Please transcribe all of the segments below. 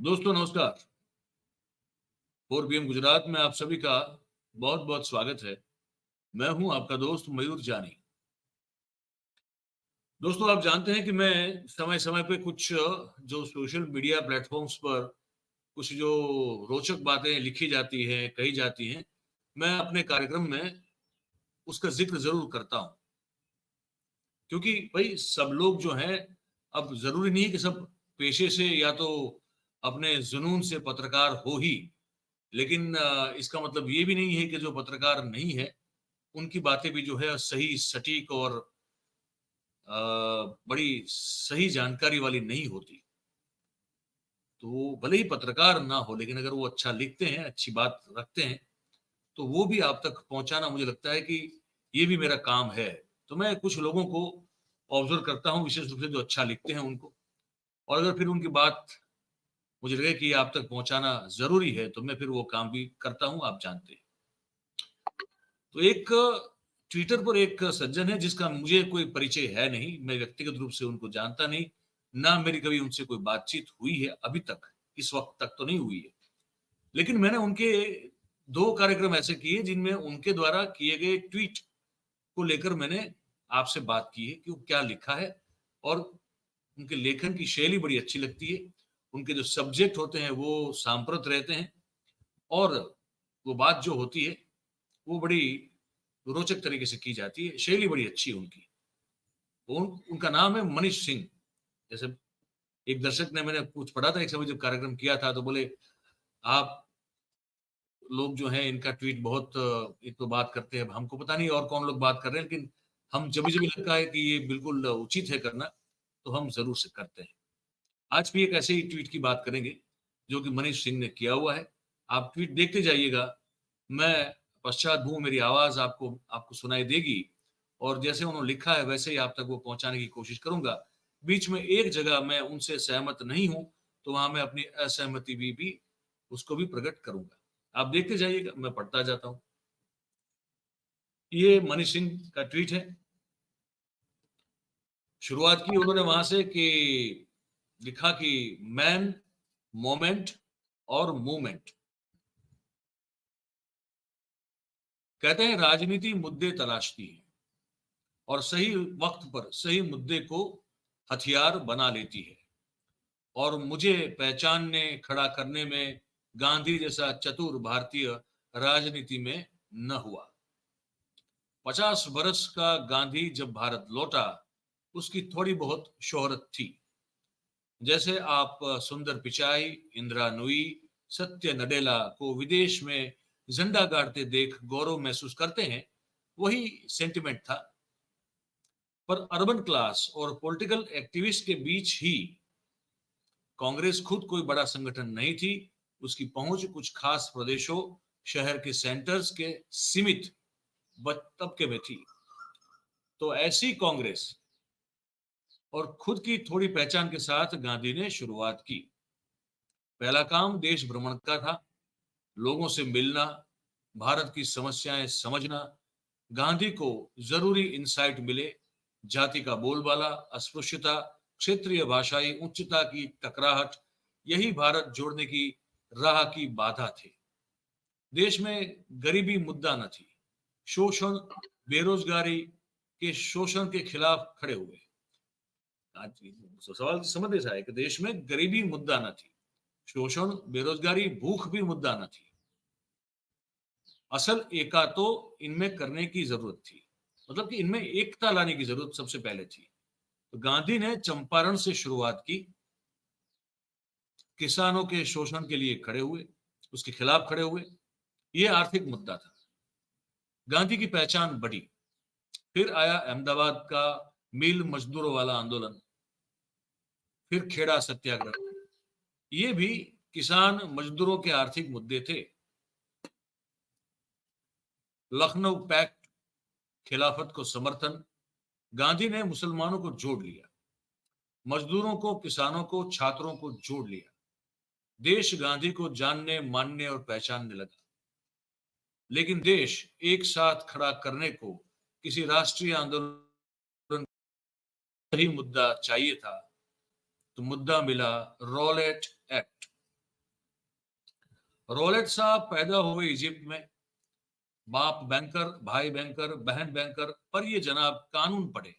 दोस्तों नमस्कार। 4 PM गुजरात में आप सभी का बहुत बहुत स्वागत है। मैं हूं आपका दोस्त मयूर जानी। दोस्तों आप जानते हैं कि मैं समय समय पे कुछ जो सोशल मीडिया प्लेटफॉर्म्स पर कुछ जो रोचक बातें लिखी जाती हैं, कही जाती हैं, मैं अपने कार्यक्रम में उसका जिक्र जरूर करता हूं। क्योंकि भाई सब लोग जो हैं, अब जरूरी नहीं है कि सब पेशे से या तो अपने जुनून से पत्रकार हो ही, लेकिन इसका मतलब ये भी नहीं है कि जो पत्रकार नहीं है उनकी बातें भी जो है सही सटीक और बड़ी सही जानकारी वाली नहीं होती। तो वो भले ही पत्रकार ना हो, लेकिन अगर वो अच्छा लिखते हैं, अच्छी बात रखते हैं, तो वो भी आप तक पहुंचाना मुझे लगता है कि ये भी मेरा काम है। तो मैं कुछ लोगों को ऑब्जर्व करता हूँ, विशेष रूप से जो अच्छा लिखते हैं उनको, और अगर फिर उनकी बात मुझे लगे कि ये आप तक पहुंचाना जरूरी है, तो मैं फिर वो काम भी करता हूँ, आप जानते हैं। तो एक ट्विटर पर एक सज्जन है जिसका मुझे कोई परिचय है नहीं, मैं व्यक्तिगत रूप से उनको जानता नहीं, ना मेरी कभी उनसे कोई बातचीत हुई है अभी तक, इस वक्त तक तो नहीं हुई है। लेकिन मैंने उनके 2 कार्यक्रम ऐसे किए जिनमें उनके द्वारा किए गए ट्वीट को लेकर मैंने आपसे बात की है कि वो क्या लिखा है, और उनके लेखन की शैली बड़ी अच्छी लगती है। उनके जो सब्जेक्ट होते हैं वो सांप्रत रहते हैं, और वो बात जो होती है वो बड़ी रोचक तरीके से की जाती है, शैली बड़ी अच्छी है उनकी। उनका नाम है मनीष सिंह। जैसे एक दर्शक ने, मैंने कुछ पढ़ा था एक समय जब कार्यक्रम किया था, तो बोले आप लोग जो हैं इनका ट्वीट बहुत एक तो बात करते हैं, हमको पता नहीं और कौन लोग बात कर रहे हैं, लेकिन हम जब भी लगता है कि ये बिल्कुल उचित है करना, तो हम जरूर से करते हैं। आज भी एक ऐसे ही ट्वीट की बात करेंगे जो कि मनीष सिंह ने किया हुआ है। आप ट्वीट देखते जाइएगा, मैं पश्चात हूँ, मेरी आवाज आपको आपको सुनाई देगी, और जैसे उन्होंने लिखा है वैसे ही आप तक वो पहुंचाने की कोशिश करूंगा। बीच में एक जगह मैं उनसे सहमत नहीं हूं, तो वहां मैं अपनी असहमति भी उसको भी प्रकट करूंगा। आप देखते जाइएगा, मैं पढ़ता जाता हूँ। ये मनीष सिंह का ट्वीट है। शुरुआत की उन्होंने वहां से कि लिखा कि मैन, मोमेंट और मूवमेंट। कहते हैं राजनीति मुद्दे तलाशती है और सही वक्त पर सही मुद्दे को हथियार बना लेती है, और मुझे पहचानने खड़ा करने में गांधी जैसा चतुर भारतीय राजनीति में न हुआ। 50 बरस का गांधी जब भारत लौटा, उसकी थोड़ी बहुत शोहरत थी। जैसे आप सुंदर पिचाई, इंदिरा नूई, सत्य नडेला को विदेश में झंडा गाड़ते देख गौरव महसूस करते हैं, वही सेंटिमेंट था। पर अर्बन क्लास और पॉलिटिकल एक्टिविस्ट के बीच ही कांग्रेस खुद कोई बड़ा संगठन नहीं थी। उसकी पहुंच कुछ खास प्रदेशों, शहर के सेंटर्स के सीमित तबके में थी। तो ऐसी कांग्रेस और खुद की थोड़ी पहचान के साथ गांधी ने शुरुआत की। पहला काम देश भ्रमण का था, लोगों से मिलना, भारत की समस्याएं समझना। गांधी को जरूरी इंसाइट मिले, जाति का बोलबाला, अस्पृश्यता, क्षेत्रीय भाषाई उच्चता की टकराहट, यही भारत जोड़ने की राह की बाधा थे। देश में गरीबी मुद्दा न थी, शोषण, बेरोजगारी के शोषण के खिलाफ खड़े हुए। आज सवाल समझ ऐसा है कि देश में गरीबी मुद्दा न थी, शोषण, बेरोजगारी, भूख भी मुद्दा न थी। असल एका तो इनमें करने की जरूरत थी, मतलब कि इनमें एकता लाने की जरूरत सबसे पहले थी। तो गांधी ने चंपारण से शुरुआत की, किसानों के शोषण के लिए खड़े हुए, उसके खिलाफ खड़े हुए। यह आर्थिक मुद्दा था। गांधी की पहचान बढ़ी। फिर आया अहमदाबाद का मिल मजदूरों वाला आंदोलन, फिर खेड़ा सत्याग्रह। ये भी किसान मजदूरों के आर्थिक मुद्दे थे। लखनऊ पैक्ट, खिलाफत को समर्थन। गांधी ने मुसलमानों को जोड़ लिया, मजदूरों को, किसानों को, छात्रों को जोड़ लिया। देश गांधी को जानने, मानने और पहचानने लगा। लेकिन देश एक साथ खड़ा करने को किसी राष्ट्रीय आंदोलन ही मुद्दा चाहिए था। तो मुद्दा मिला रॉलेट एक्ट। रॉलेट साहब पैदा हुए इजिप्ट में, बाप बैंकर, भाई बैंकर, बहन बैंकर, पर ये जनाब कानून पढ़े,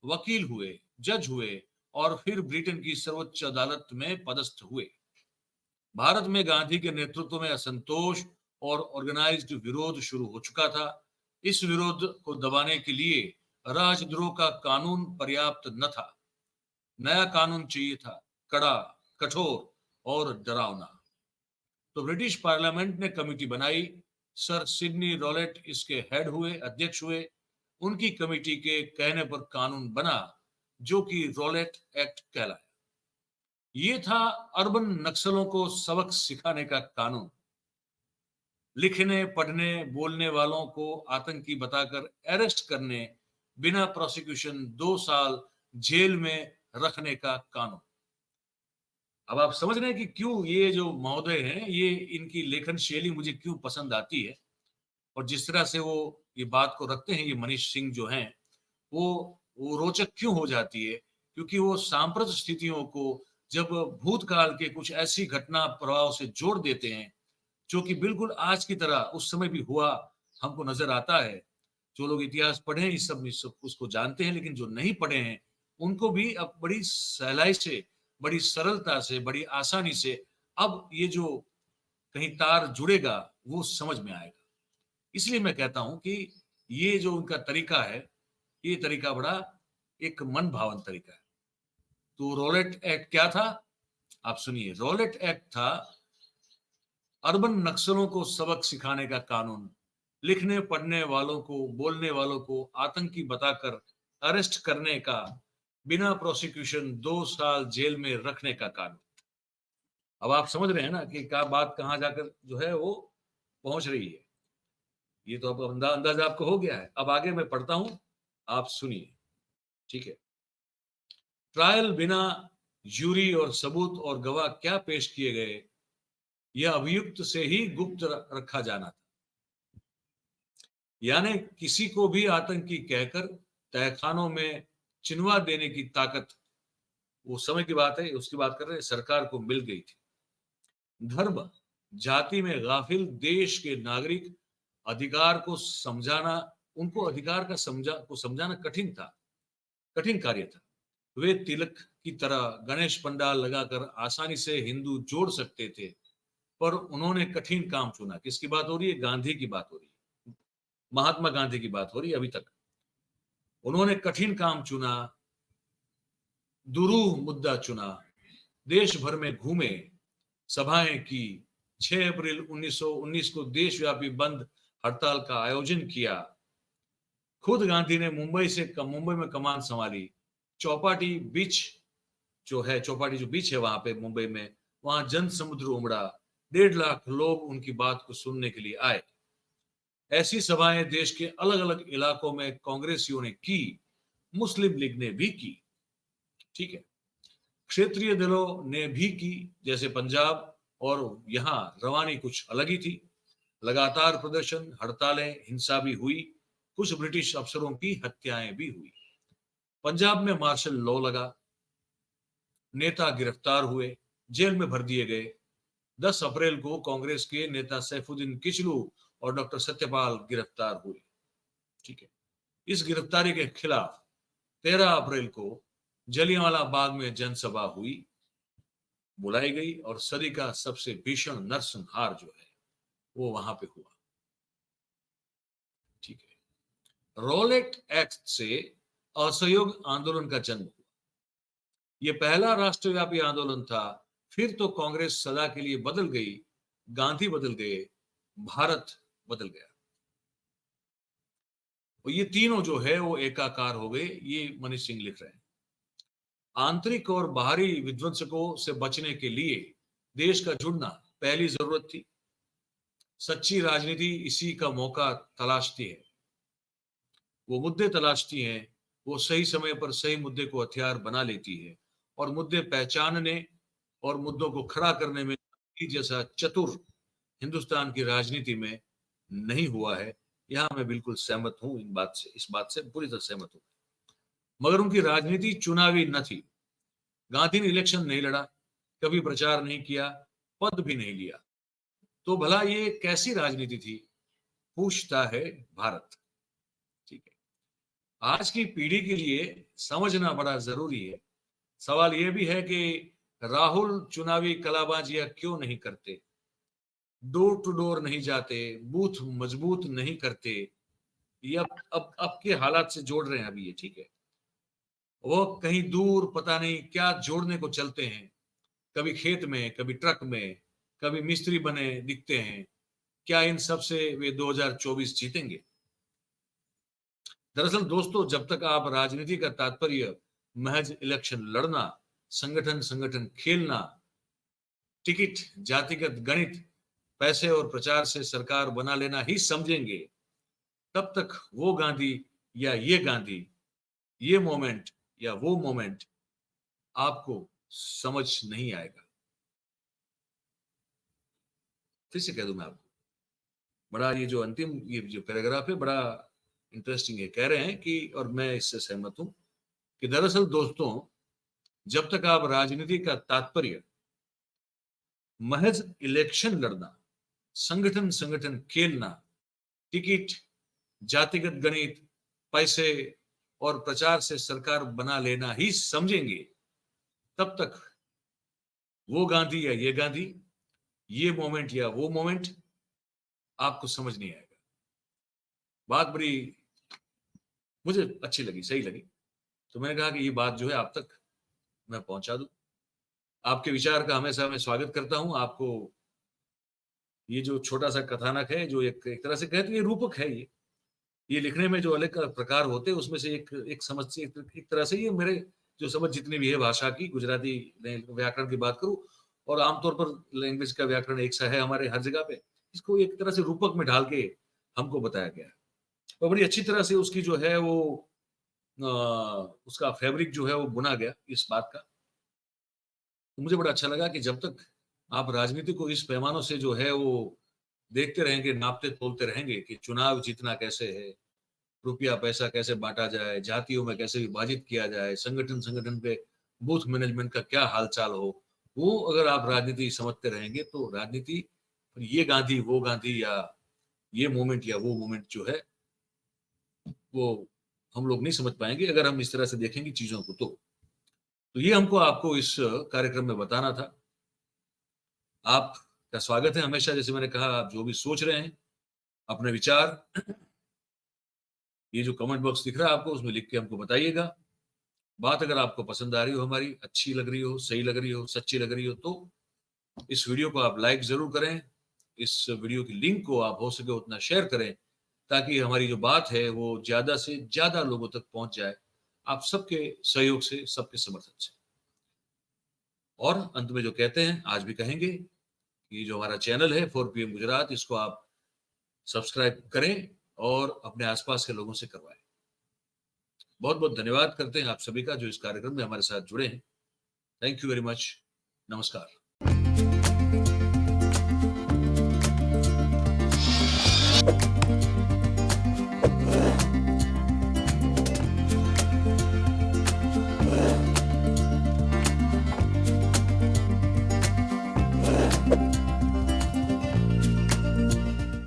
वकील हुए, जज हुए और फिर ब्रिटेन की सर्वोच्च अदालत में पदस्थ हुए। भारत में गांधी के नेतृत्व में असंतोष और ऑर्गेनाइज्ड विरोध शुरू हो चुका था। इस विरोध को दबाने के लिए राजद्रोह का कानून पर्याप्त न था। नया कानून चाहिए था, कड़ा, कठोर और डरावना। तो ब्रिटिश पार्लियामेंट ने कमेटी बनाई। सर सिडनी रॉलेट इसके हेड हुए, अध्यक्ष हुए। उनकी कमेटी के कहने पर कानून बना, जो कि रॉलेट एक्ट कहलाया। ये था अर्बन नक्सलों को सबक सिखाने का कानून। लिखने, पढ़ने, बोलने वालों को आतंकी बताकर अरेस्ट करने, बिना प्रोसिक्यूशन 2 साल जेल में रखने का कानून। अब आप समझ रहे हैं कि क्यों ये जो महोदय हैं, ये इनकी लेखन शैली मुझे क्यों पसंद आती है, और जिस तरह से वो ये बात को रखते हैं, ये मनीष सिंह जो हैं, वो रोचक क्यों हो जाती है, क्योंकि वो सांप्रत स्थितियों को जब भूतकाल के कुछ ऐसी घटना प्रभाव से जोड़ देते हैं, जो कि बिल्कुल आज की तरह उस समय भी हुआ हमको नजर आता है। जो लोग इतिहास पढ़े हैं इस सब उसको जानते हैं, लेकिन जो नहीं पढ़े हैं उनको भी अब बड़ी सहलाई से, बड़ी सरलता से, बड़ी आसानी से अब ये जो कहीं तार जुड़ेगा वो समझ में आएगा। इसलिए मैं कहता हूं कि ये जो उनका तरीका है, ये तरीका बड़ा एक मन भावन तरीका है। तो रॉलेट एक्ट क्या था, आप सुनिए। रॉलेट एक्ट था अर्बन नक्सलों को सबक सिखाने का कानून, लिखने पढ़ने वालों को, बोलने वालों को आतंकी बताकर अरेस्ट करने का, बिना प्रोसिक्यूशन 2 साल जेल में रखने का कानून। अब आप समझ रहे हैं ना कि क्या बात कहां जाकर जो है वो पहुंच रही है। ये तो अब अंदाजा आपको हो गया है। अब आगे मैं पढ़ता हूं, आप सुनिए, ठीक है। ट्रायल बिना जूरी और सबूत और गवाह क्या पेश किए गए, यह अभियुक्त से ही गुप्त रखा जाना था। यानी किसी को भी आतंकी कहकर तहखानों में चिनवा देने की ताकत, वो समय की बात है, उसकी बात कर रहे हैं, सरकार को मिल गई थी। धर्म जाति में गाफिल देश के नागरिक अधिकार को समझाना, उनको अधिकार का समझाना कठिन था, कठिन कार्य था। वे तिलक की तरह गणेश पंडाल लगाकर आसानी से हिंदू जोड़ सकते थे, पर उन्होंने कठिन काम चुना। किसकी बात हो रही है? गांधी की बात हो रही है, महात्मा गांधी की बात हो रही है। अभी तक उन्होंने कठिन काम चुना, दुरूह मुद्दा चुना, देश भर में घूमे, सभाएं की, 6 अप्रैल 1919 को देशव्यापी बंद हड़ताल का आयोजन किया। खुद गांधी ने मुंबई में कमान संभाली। चौपाटी बीच चौपाटी जो बीच है वहां पे मुंबई में, वहां जन समुद्र उमड़ा। 1.5 लाख लोग उनकी बात को सुनने के लिए आए। ऐसी सभाएं देश के अलग अलग इलाकों में कांग्रेसियों ने की, मुस्लिम लीग ने भी की, ठीक है। क्षेत्रीय दलों ने भी की, जैसे पंजाब, और यहाँ रवानी कुछ अलग ही थी। लगातार प्रदर्शन, हड़तालें, हिंसा भी हुई, कुछ ब्रिटिश अफसरों की हत्याएं भी हुई। पंजाब में मार्शल लॉ लगा, नेता गिरफ्तार हुए, जेल में भर दिए गए। 10 अप्रैल को कांग्रेस के नेता सैफुद्दीन किचलू और डॉक्टर सत्यपाल गिरफ्तार हुए, ठीक है। इस गिरफ्तारी के खिलाफ 13 अप्रैल को जलियांवाला बाग में जनसभा हुई, बुलाई गई, और सदी का सबसे भीषण नरसंहार जो है वो वहां पे हुआ, ठीक है। रॉलेट एक्ट से असहयोग आंदोलन का जन्म हुआ। यह पहला राष्ट्रव्यापी आंदोलन था। फिर तो कांग्रेस सदा के लिए बदल गई, गांधी बदल गए, भारत बदल गया। और ये तीनों जो है वो एकाकार हो गए, ये मनीष सिंह लिख रहे हैं। आंतरिक और बाहरी विध्वंसकों से बचने के लिए देश का जुड़ना पहली जरूरत थी। सच्ची राजनीति इसी का मौका तलाशती है, वो मुद्दे तलाशती है, वो सही समय पर सही मुद्दे को हथियार बना लेती है। और मुद्दे पहचानने और मुद्दों को खड़ा करने में जैसा चतुर हिंदुस्तान की राजनीति में नहीं हुआ है। यहां मैं बिल्कुल सहमत हूं इस बात से पूरी तरह सहमत हूं। मगर उनकी राजनीति चुनावी न थी। गांधी ने इलेक्शन नहीं लड़ा, कभी प्रचार नहीं किया, पद भी नहीं लिया। तो भला ये कैसी राजनीति थी, पूछता है भारत। ठीक है, आज की पीढ़ी के लिए समझना बड़ा जरूरी है। सवाल यह भी है कि राहुल चुनावी कलाबाजियां क्यों नहीं करते, डोर टू डोर नहीं जाते, बूथ मजबूत नहीं करते। ये अब के हालात से जोड़ रहे हैं अभी ये। ठीक है, वो कहीं दूर पता नहीं क्या जोड़ने को चलते हैं, कभी खेत में, कभी ट्रक में, कभी मिस्त्री बने दिखते हैं। क्या इन सब से वे 2024 जीतेंगे? दरअसल दोस्तों, जब तक आप राजनीति का तात्पर्य महज इलेक्शन लड़ना, संगठन संगठन खेलना, टिकट, जातिगत गणित, पैसे और प्रचार से सरकार बना लेना ही समझेंगे, तब तक वो गांधी या ये गांधी, ये मोमेंट या वो मोमेंट आपको समझ नहीं आएगा। फिर से कह दूं मैं आपको, बड़ा ये जो अंतिम ये जो पैराग्राफ है बड़ा इंटरेस्टिंग है। कह रहे हैं कि, और मैं इससे सहमत हूं, कि दरअसल दोस्तों, जब तक आप राजनीति का तात्पर्य महज इलेक्शन लड़ना, संगठन संगठन खेलना, टिकट, जातिगत गणित, पैसे और प्रचार से सरकार बना लेना ही समझेंगे, तब तक वो गांधी या ये गांधी, ये मोमेंट या वो मोमेंट आपको समझ नहीं आएगा। बात बड़ी मुझे अच्छी लगी, सही लगी, तो मैंने कहा कि ये बात जो है आप तक मैं पहुंचा दूं। आपके विचार का हमेशा मैं स्वागत करता हूं। आपको ये जो छोटा सा कथानक है, जो एक तरह से कहते हैं, ये रूपक है। ये लिखने में जो अलग प्रकार होते हैं उसमें से एक समझ से एक तरह से, ये मेरे जो समझ जितनी भी है भाषा की, गुजराती व्याकरण की बात करूं, और आमतौर पर लैंग्वेज का व्याकरण एक सा है हमारे हर जगह पे, इसको एक तरह से रूपक में ढाल के हमको बताया गया है। और बड़ी अच्छी तरह से उसकी जो है वो उसका फैब्रिक जो है वो बुना गया इस बात का। तो मुझे बड़ा अच्छा लगा कि जब तक आप राजनीति को इस पैमानों से जो है वो देखते रहेंगे, नापते तोलते रहेंगे कि चुनाव जीतना कैसे है, रुपया पैसा कैसे बांटा जाए, जातियों में कैसे विभाजित किया जाए, संगठन संगठन पे बूथ मैनेजमेंट का क्या हालचाल हो, वो अगर आप राजनीति समझते रहेंगे तो राजनीति, ये गांधी वो गांधी या ये मोमेंट या वो मोमेंट जो है वो हम लोग नहीं समझ पाएंगे अगर हम इस तरह से देखेंगे चीजों को। तो ये हमको आपको इस कार्यक्रम में बताना था। आपका स्वागत है हमेशा, जैसे मैंने कहा, आप जो भी सोच रहे हैं, अपने विचार, ये जो कमेंट बॉक्स दिख रहा है आपको, उसमें लिख के हमको बताइएगा। बात अगर आपको पसंद आ रही हो, हमारी अच्छी लग रही हो, सही लग रही हो, सच्ची लग रही हो, तो इस वीडियो को आप लाइक जरूर करें। इस वीडियो की लिंक को आप हो सके उतना शेयर करें, ताकि हमारी जो बात है वो ज्यादा से ज्यादा लोगों तक पहुंच जाए, आप सबके सहयोग से, सबके समर्थन से। और अंत में जो कहते हैं, आज भी कहेंगे कि जो हमारा चैनल है 4PM गुजरात, इसको आप सब्सक्राइब करें और अपने आसपास के लोगों से करवाएं। बहुत बहुत धन्यवाद करते हैं आप सभी का जो इस कार्यक्रम में हमारे साथ जुड़े हैं। Thank you very much. नमस्कार।